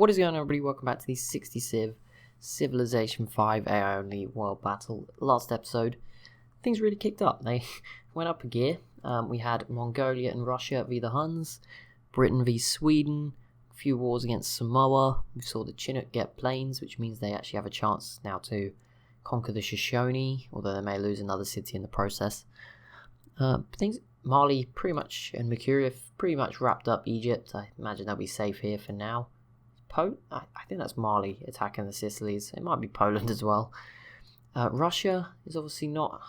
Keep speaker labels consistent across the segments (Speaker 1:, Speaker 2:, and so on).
Speaker 1: What is going on, everybody? Welcome back to the 60 Civ Civilization 5 AI only world battle. Last episode, things really kicked up. They went up a gear. We had Mongolia and Russia v the Huns, Britain v Sweden, a few wars against Samoa. We saw the Chinook get planes, which means they actually have a chance now to conquer the Shoshone, although they may lose another city in the process. Mali pretty much, and Mercuria pretty much wrapped up Egypt. I imagine they'll be safe here for now. I think that's Mali attacking the Sicilies. It might be Poland as well. Russia is obviously not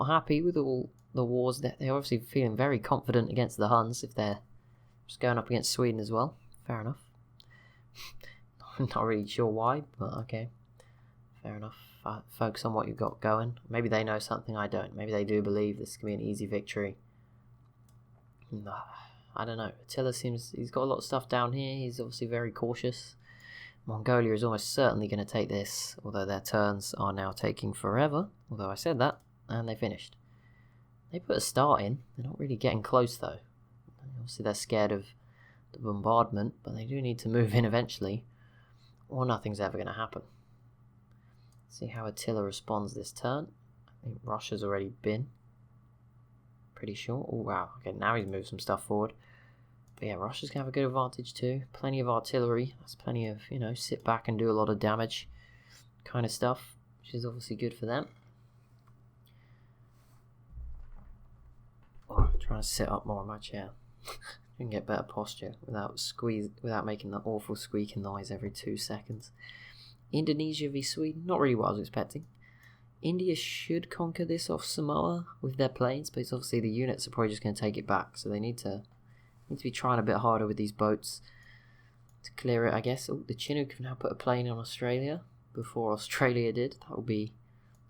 Speaker 1: happy with all the wars. They're obviously feeling very confident against the Huns if they're just going up against Sweden as well. Fair enough. I'm not really sure why, but okay. Fair enough. Focus on what you've got going. Maybe they know something I don't. Maybe they do believe this can be an easy victory. I don't know. Attila seems he's got a lot of stuff down here. He's obviously very cautious. Mongolia is almost certainly going to take this, although their turns are now taking forever. Although I said that, and they finished. They put a start in. They're not really getting close though. Obviously they're scared of the bombardment, but they do need to move in eventually, or nothing's ever going to happen. See how Attila responds this turn. I think Russia's already been. Pretty sure. Oh wow. Okay, now he's moved some stuff forward. But yeah, Russia's going to have a good advantage too. Plenty of artillery. That's plenty of, sit back and do a lot of damage kind of stuff, which is obviously good for them. Oh, I'm trying to sit up more in my chair. You can get better posture without making that awful squeaking noise every 2 seconds. Indonesia v Sweden. Not really what I was expecting. India should conquer this off Samoa with their planes, but it's obviously the units are probably just going to take it back, so they need to be trying a bit harder with these boats to clear it, I guess. Oh, the Chinook have now put a plane on Australia before Australia did. That will be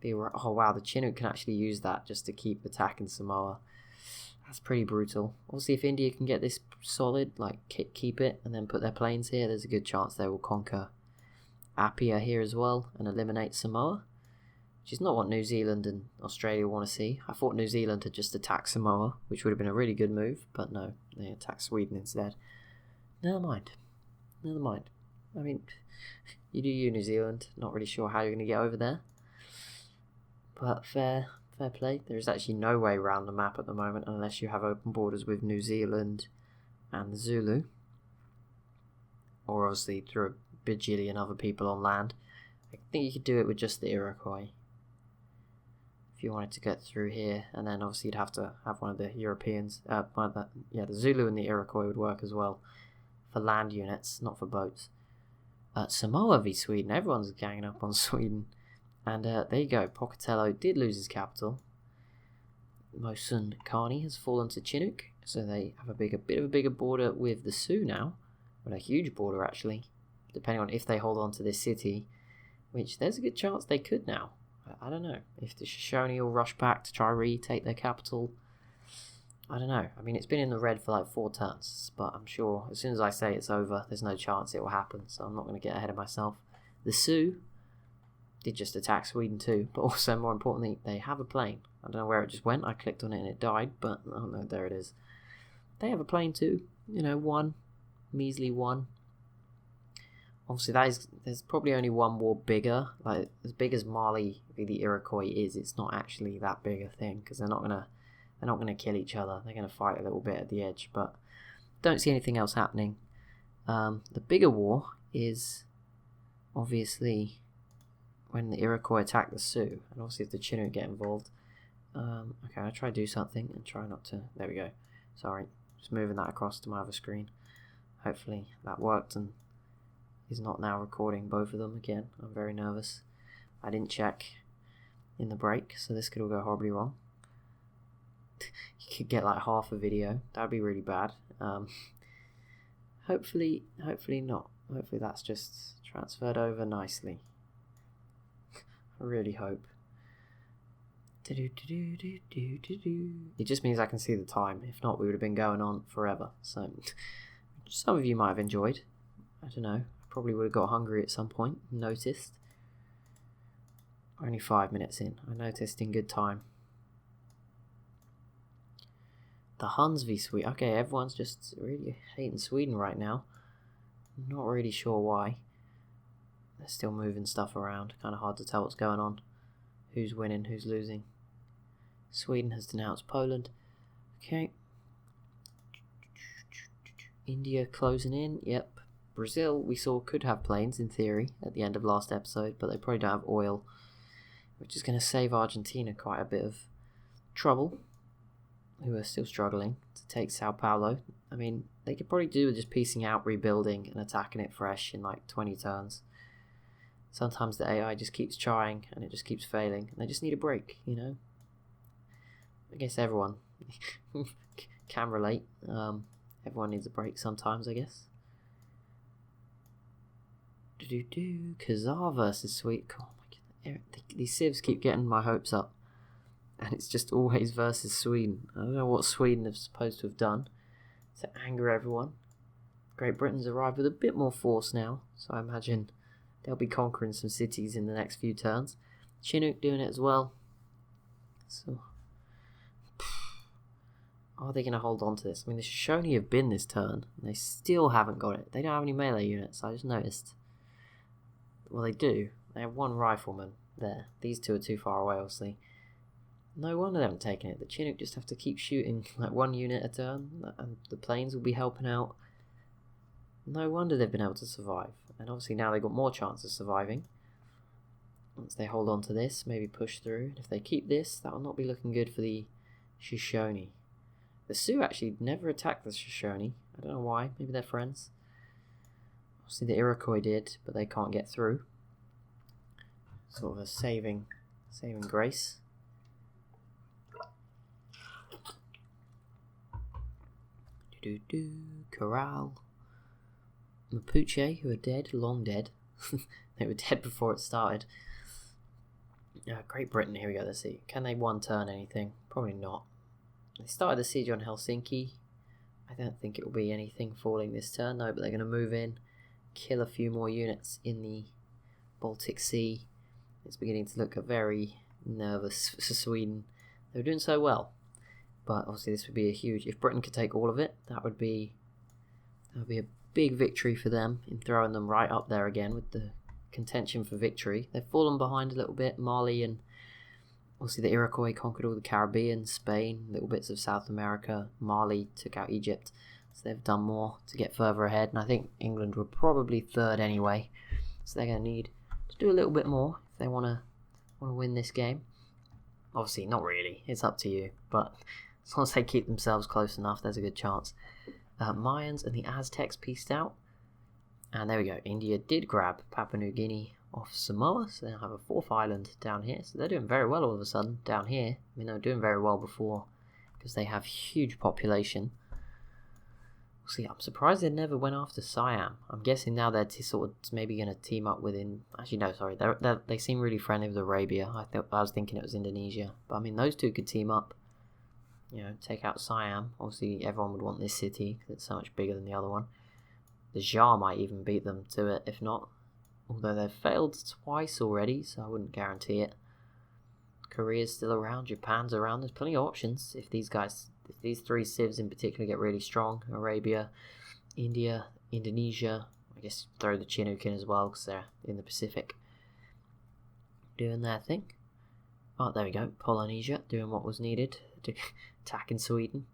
Speaker 1: oh wow, the Chinook can actually use that just to keep attacking Samoa. That's pretty brutal. Obviously, if India can get this solid, like keep it, and then put their planes here, there's a good chance they will conquer Apia here as well and eliminate Samoa, which is not what New Zealand and Australia want to see. I thought New Zealand had just attacked Samoa, which would have been a really good move, but no, they attacked Sweden instead. Never mind. I mean, you do you, New Zealand. Not really sure how you're going to get over there, but fair play. There is actually no way around the map at the moment unless you have open borders with New Zealand and the Zulu, or obviously through a bajillion other people on land. I think you could do it with just the Iroquois if you wanted to get through here, and then obviously you'd have to have one of the Europeans, the Zulu and the Iroquois would work as well for land units, not for boats. Samoa v Sweden. Everyone's ganging up on Sweden, and there you go. Pocatello did lose his capital. Mosun Kani has fallen to Chinook, so they have a bit of a bigger border with the Sioux now, but a huge border actually, depending on if they hold on to this city, which there's a good chance they could now. I don't know if the Shoshone will rush back to try retake their capital. I don't know. I mean, it's been in the red for like 4 turns, but I'm sure as soon as I say it's over, there's no chance it will happen, so I'm not going to get ahead of myself. The Sioux did just attack Sweden too, but also more importantly, they have a plane. I don't know where it just went. I clicked on it and it died, but oh no, there it is. They have a plane too. One measly one. Obviously, there's probably only one war bigger. Like, as big as Mali v the Iroquois is, it's not actually that big a thing, because they're not gonna kill each other. They're gonna fight a little bit at the edge, but don't see anything else happening. The bigger war is obviously when the Iroquois attack the Sioux, and obviously if the Chinook get involved. Okay, I'll try to do something and try not to. There we go. Sorry, just moving that across to my other screen. Hopefully that worked and is not now recording both of them again. I'm very nervous. I didn't check in the break, so this could all go horribly wrong. You could get like half a video. That would be really bad. Hopefully not. Hopefully that's just transferred over nicely. I really hope. It just means I can see the time. If not, we would have been going on forever. So some of you might have enjoyed. I don't know. Probably would have got hungry at some point. Noticed. Only 5 minutes in. I noticed in good time. The Huns v Sweden. Okay, everyone's just really hating Sweden right now. Not really sure why. They're still moving stuff around. Kind of hard to tell what's going on. Who's winning, who's losing. Sweden has denounced Poland. Okay. India closing in. Yep. Brazil, we saw, could have planes in theory at the end of last episode, but they probably don't have oil, which is going to save Argentina quite a bit of trouble, who are still struggling to take Sao Paulo. I mean, they could probably do with just piecing out, rebuilding, and attacking it fresh in like 20 turns. Sometimes the AI just keeps trying and it just keeps failing, and they just need a break, you know? I guess everyone can relate. Everyone needs a break sometimes, I guess. Kazar versus Sweden. Oh my god, these civs keep getting my hopes up, and it's just always versus Sweden. I don't know what Sweden is supposed to have done to anger everyone. Great Britain's arrived with a bit more force now, so I imagine they'll be conquering some cities in the next few turns. Chinook doing it as well. So, are they going to hold on to this? I mean, the Shoshone have been this turn, and they still haven't got it. They don't have any melee units, I just noticed. Well, they do. They have one rifleman there. These two are too far away, obviously. No wonder they haven't taken it. The Chinook just have to keep shooting like one unit a turn, and the planes will be helping out. No wonder they've been able to survive. And obviously now they've got more chance of surviving. Once they hold on to this, maybe push through. If they keep this, that will not be looking good for the Shoshone. The Sioux actually never attacked the Shoshone. I don't know why. Maybe they're friends. Obviously the Iroquois did, but they can't get through. Sort of a saving grace. Corral. Mapuche, who are dead, long dead. They were dead before it started. Great Britain, here we go, let's see. Can they one turn anything? Probably not. They started the siege on Helsinki. I don't think it will be anything falling this turn, though, but they're going to move in, kill a few more units in the Baltic Sea. It's beginning to look very nervous for Sweden. They were doing so well, but obviously this would be a huge... If Britain could take all of it, that would be a big victory for them in throwing them right up there again with the contention for victory. They've fallen behind a little bit. Mali and obviously the Iroquois conquered all the Caribbean, Spain, little bits of South America. Mali took out Egypt, so they've done more to get further ahead, and I think England were probably third anyway, so they're going to need to do a little bit more if they want to win this game. Obviously not really, it's up to you, but as long as they keep themselves close enough, there's a good chance. Mayans and the Aztecs pieced out, and there we go. India did grab Papua New Guinea off Samoa, so they now have a fourth island down here, so they're doing very well all of a sudden down here. I mean, they were doing very well before because they have huge population. See, I'm surprised they never went after Siam. I'm guessing now they're sort of maybe going to team up with... Actually, no, sorry. They seem really friendly with Arabia. I was thinking it was Indonesia. But, I mean, those two could team up. You know, take out Siam. Obviously, everyone would want this city because it's so much bigger than the other one. The Jar might even beat them to it, if not. Although they've failed twice already, so I wouldn't guarantee it. Korea's still around. Japan's around. There's plenty of options if these three civs in particular get really strong. Arabia, India, Indonesia. I guess throw the Chinook in as well because they're in the Pacific. Doing their thing. Oh, there we go. Polynesia doing what was needed. Attacking Sweden.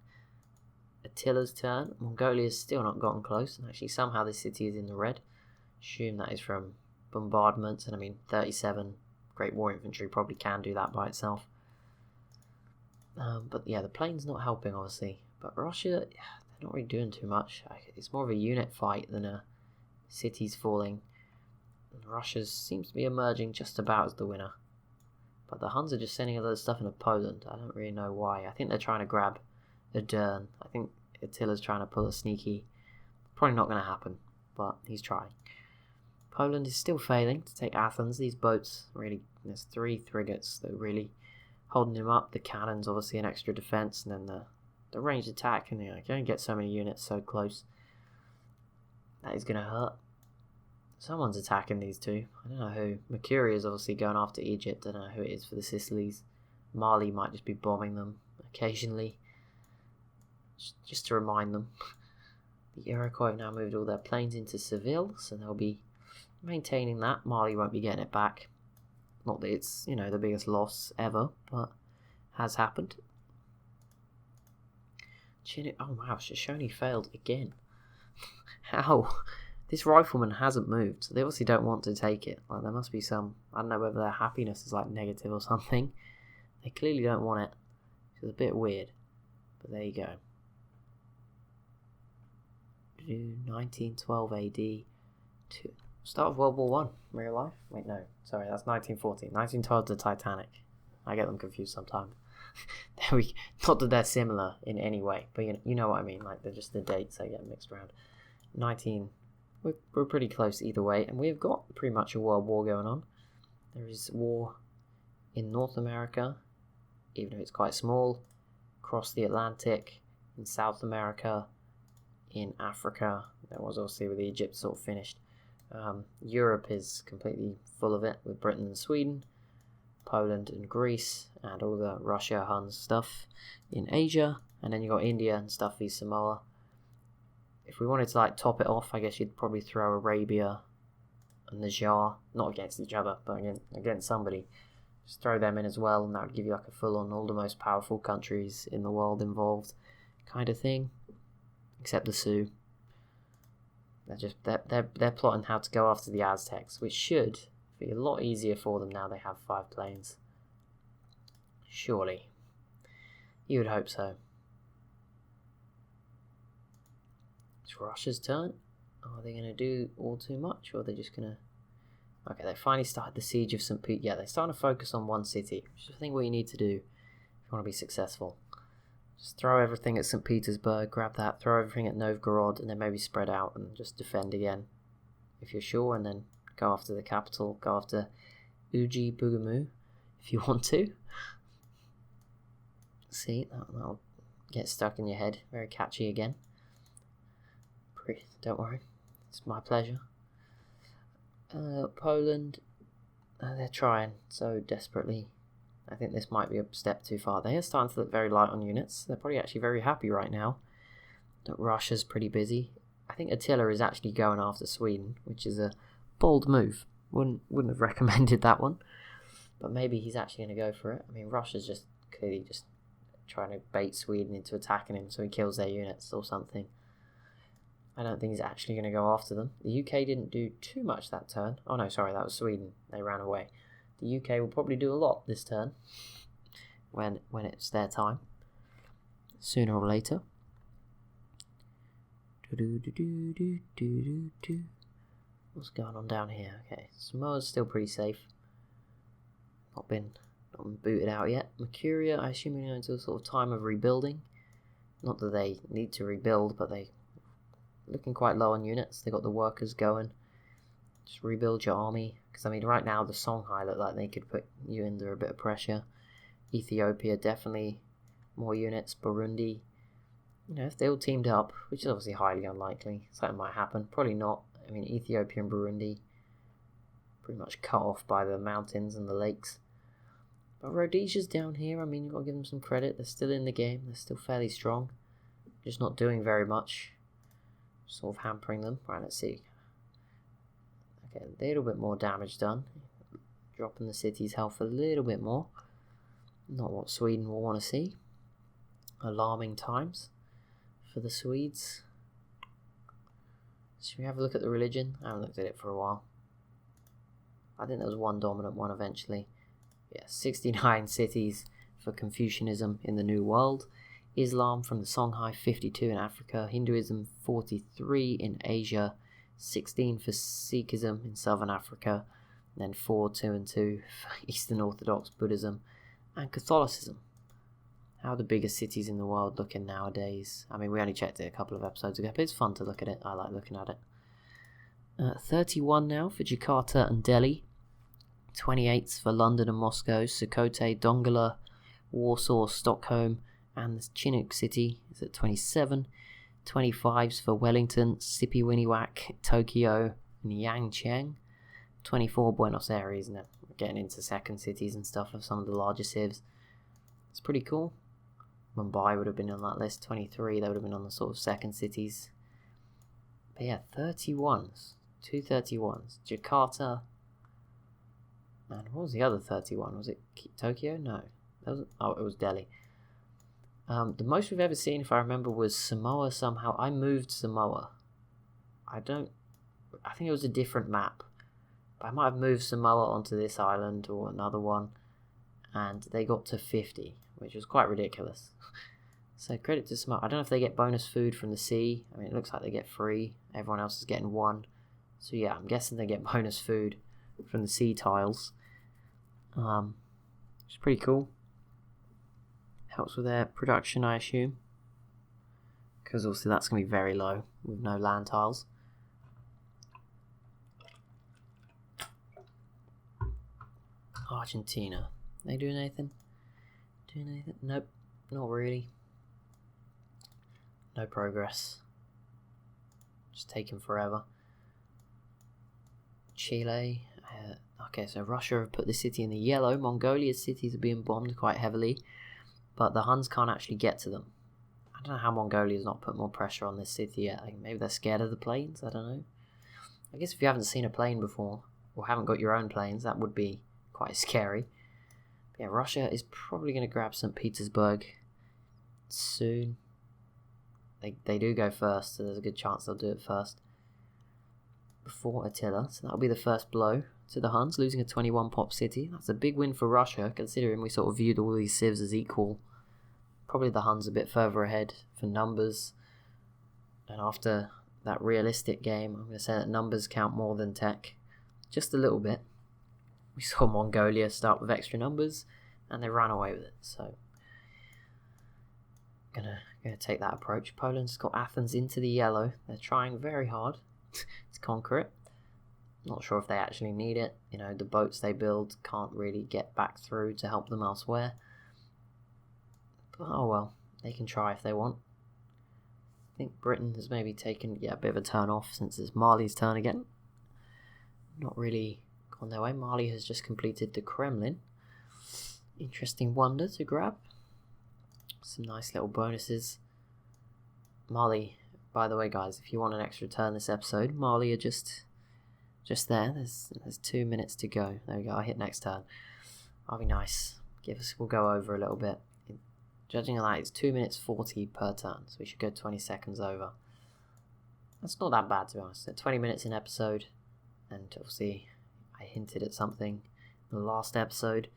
Speaker 1: Attila's turn. Mongolia's still not gotten close. And actually somehow this city is in the red. Assume that is from bombardments. And I mean 37 Great War Infantry probably can do that by itself. But yeah, the plane's not helping, obviously. But Russia, they're not really doing too much. It's more of a unit fight than a city's falling. And Russia seems to be emerging just about as the winner. But the Huns are just sending a lot of stuff into Poland. I don't really know why. I think they're trying to grab Adern. I think Attila's trying to pull a sneaky. Probably not going to happen, but he's trying. Poland is still failing to take Athens. These boats, really, there's 3 frigates that are really holding him up. The cannons, obviously, an extra defense, and then the ranged attack. And you can only get so many units so close. That is going to hurt. Someone's attacking these two. I don't know who. Mercury is obviously going after Egypt. I don't know who it is for the Sicilies. Mali might just be bombing them occasionally. Just to remind them. The Iroquois have now moved all their planes into Seville, so they'll be maintaining that. Mali won't be getting it back. Not that it's, you know, the biggest loss ever, but has happened. Oh wow, Shoshone failed again. How? This rifleman hasn't moved, so they obviously don't want to take it. Like, there must be some, I don't know whether their happiness is like negative or something. They clearly don't want it, which is a bit weird. But there you go. 1912 AD to start of World War One, real life? Wait, no, sorry, that's 1914. 1912 to Titanic. I get them confused sometimes. Not that they're similar in any way, but you know what I mean. Like, they're just the dates I get mixed around. We're pretty close either way, and we've got pretty much a world war going on. There is war in North America, even if it's quite small, across the Atlantic, in South America, in Africa. That was obviously with Egypt sort of finished. Europe is completely full of it, with Britain and Sweden, Poland and Greece, and all the Russia, Huns stuff in Asia, and then you got India and stuff, East Samoa. If we wanted to like top it off, I guess you'd probably throw Arabia and the Jar, not against each other, but against somebody. Just throw them in as well, and that would give you like a full-on all the most powerful countries in the world involved kind of thing. Except the Sioux. They're plotting how to go after the Aztecs, which should be a lot easier for them now they have 5 planes. Surely. You would hope so. It's Russia's turn. Are they going to do all too much, or are they just going to... Okay, they finally started the siege of St. Pete. Yeah, they're starting to focus on one city, which is I think what you need to do if you want to be successful. Just throw everything at St. Petersburg, grab that, throw everything at Novgorod, and then maybe spread out and just defend again, if you're sure, and then go after the capital, go after Uji Bugamu, if you want to. See, that'll get stuck in your head. Very catchy again. Don't worry, it's my pleasure. Poland, they're trying so desperately. I think this might be a step too far. They are starting to look very light on units. They're probably actually very happy right now that Russia's pretty busy. I think Attila is actually going after Sweden, which is a bold move. Wouldn't have recommended that one, but maybe he's actually going to go for it. I mean, Russia's just clearly just trying to bait Sweden into attacking him so he kills their units or something. I don't think he's actually going to go after them. The UK didn't do too much that turn. Oh no, sorry, that was Sweden. They ran away. The UK will probably do a lot this turn when it's their time, sooner or later. What's going on down here? Okay, Samoa's still pretty safe. Not been booted out yet. Mercuria, I assume we're going into a sort of time of rebuilding. Not that they need to rebuild, but they looking quite low on units. They got the workers going. Just rebuild your army, because I mean right now the Songhai look like they could put you under a bit of pressure. Ethiopia definitely more units. Burundi, you know, if they all teamed up, which is obviously highly unlikely, something might happen. Probably not. I mean, Ethiopia and Burundi pretty much cut off by the mountains and the lakes. But Rhodesia's down here. I mean, you've got to give them some credit. They're still in the game. They're still fairly strong. Just not doing very much. Sort of hampering them. Right, let's see. Okay, a little bit more damage done. Dropping the city's health a little bit more. Not what Sweden will want to see. Alarming times for the Swedes. Should we have a look at the religion? I haven't looked at it for a while. I think there was one dominant one eventually. Yeah, 69 cities for Confucianism in the New World. Islam from the Songhai, 52 in Africa. Hinduism, 43 in Asia. 16 for Sikhism in Southern Africa. And then 4, 2 and 2 for Eastern Orthodox Buddhism. And Catholicism. How are the biggest cities in the world looking nowadays? I mean, we only checked it a couple of episodes ago, but it's fun to look at it. I like looking at it. 31 now for Jakarta and Delhi. 28s for London and Moscow. Sukhothai, Donggala, Warsaw, Stockholm, and the Chinook City is at 27. 25s for Wellington, Sipiwiniwak, Tokyo, and Yangcheng. 24 Buenos Aires, and then we're getting into second cities and stuff of some of the larger civs. It's pretty cool. Mumbai would have been on that list. 23, they would have been on the sort of second cities. But yeah, 31s. 2 31s. Jakarta. And what was the other 31? Was it Tokyo? No. It was Delhi. The most we've ever seen, if I remember, was Samoa somehow. I moved Samoa. I think it was a different map. But I might have moved Samoa onto this island or another one. And they got to 50, which was quite ridiculous. So credit to Samoa. I don't know if they get bonus food from the sea. I mean, it looks like they get 3. Everyone else is getting 1. So yeah, I'm guessing they get bonus food from the sea tiles. Which is pretty cool. Helps with their production, I assume. Because obviously that's going to be very low with no land tiles. Argentina. They doing anything? Nope, not really. No progress. Just taking forever. Chile. Okay, so Russia have put the city in the yellow. Mongolia's cities are being bombed quite heavily. But the Huns can't actually get to them. I don't know how Mongolia's not put more pressure on this city yet. Like maybe they're scared of the planes? I don't know. I guess if you haven't seen a plane before, or haven't got your own planes, that would be quite scary. But yeah, Russia is probably going to grab St. Petersburg soon. They do go first, so there's a good chance they'll do it first. Before Attila, so that'll be the first blow to the Huns, losing a 21 pop city. That's a big win for Russia, considering we sort of viewed all these civs as equal. Probably the Huns a bit further ahead for numbers. And after that realistic game, I'm going to say that numbers count more than tech. Just a little bit. We saw Mongolia start with extra numbers, and they ran away with it. So, gonna take that approach. Poland's got Athens into the yellow. They're trying very hard to conquer it. Not sure if they actually need it. You know, the boats they build can't really get back through to help them elsewhere. But oh well, they can try if they want. I think Britain has maybe taken a bit of a turn off since it's Mali's turn again. Not really gone their way. Mali has just completed the Kremlin. Interesting wonder to grab. Some nice little bonuses. Mali, by the way, guys, if you want an extra turn this episode, Mali are just there. There's 2 minutes to go. There we go. I hit next turn. That'll be nice. We'll go over a little bit. Judging on that, it's 2 minutes 40 per turn, so we should go 20 seconds over. That's not that bad, to be honest. 20 minutes an episode, and obviously I hinted at something in the last episode.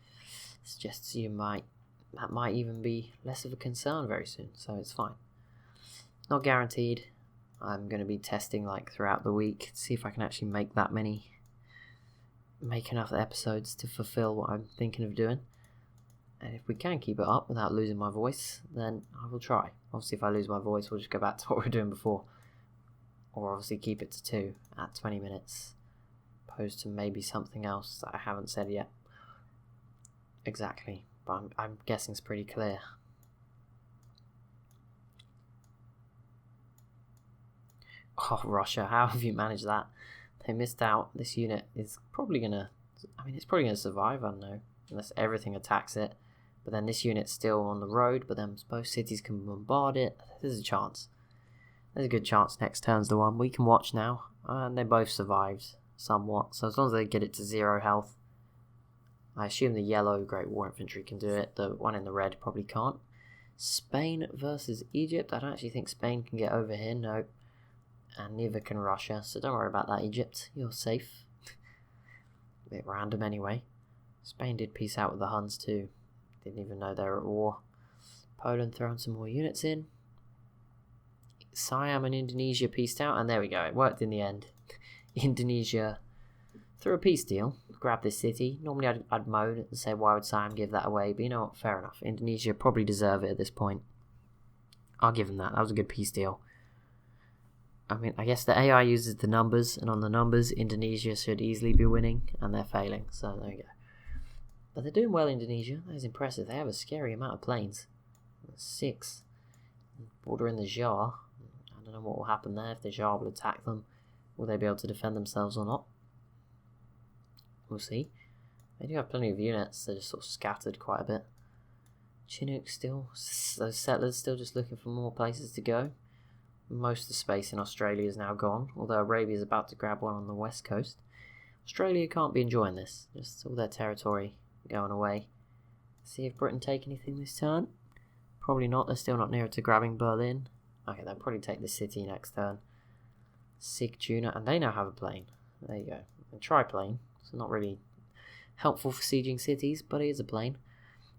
Speaker 1: Suggests that might even be less of a concern very soon, so it's fine. Not guaranteed. I'm going to be testing throughout the week to see if I can actually make enough episodes to fulfill what I'm thinking of doing. And if we can keep it up without losing my voice, then I will try. Obviously, if I lose my voice, we'll just go back to what we were doing before. Or obviously keep it to 2 at 20 minutes. Opposed to maybe something else that I haven't said yet. Exactly. But I'm guessing it's pretty clear. Oh, Russia, how have you managed that? They missed out. This unit is probably going to... it's probably going to survive, I don't know. Unless everything attacks it. But then this unit's still on the road, but then both cities can bombard it. There's a chance. There's a good chance next turn's the one. We can watch now. And they both survived somewhat. So as long as they get it to 0 health. I assume the yellow Great War Infantry can do it. The one in the red probably can't. Spain versus Egypt. I don't actually think Spain can get over here. No. And neither can Russia. So don't worry about that, Egypt. You're safe. A bit random anyway. Spain did peace out with the Huns too. Didn't even know they were at war. Poland throwing some more units in. Siam and Indonesia peaced out, and there we go. It worked in the end. Indonesia, through a peace deal, grabbed this city. Normally I'd moan and say, why would Siam give that away? But you know what? Fair enough. Indonesia probably deserve it at this point. I'll give them that. That was a good peace deal. I guess the AI uses the numbers, and on the numbers, Indonesia should easily be winning, and they're failing. So there you go. But they're doing well, Indonesia. That is impressive. They have a scary amount of planes. 6. Bordering the Jar. I don't know what will happen there. If the Jar will attack them, will they be able to defend themselves or not? We'll see. They do have plenty of units. They're just sort of scattered quite a bit. Chinook still. Those settlers still just looking for more places to go. Most of the space in Australia is now gone, although Arabia is about to grab one on the west coast. Australia can't be enjoying this, just all their territory going away. See if Britain take anything this turn. Probably not, they're still not near to grabbing Berlin. Okay, they'll probably take the city next turn. Sigtuna, and they now have a plane. There you go. A triplane, so not really helpful for sieging cities, but it is a plane.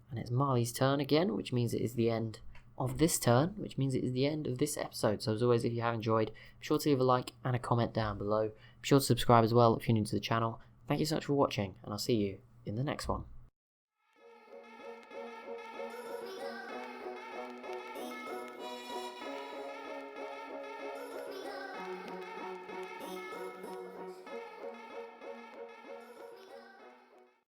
Speaker 1: And it's Mali's turn again, which means it is the end of this turn, which means it is the end of this episode. So as always, if you have enjoyed, be sure to leave a like and a comment down below. Be sure to subscribe as well if you're new to the channel. Thank you so much for watching, and I'll see you in the next one.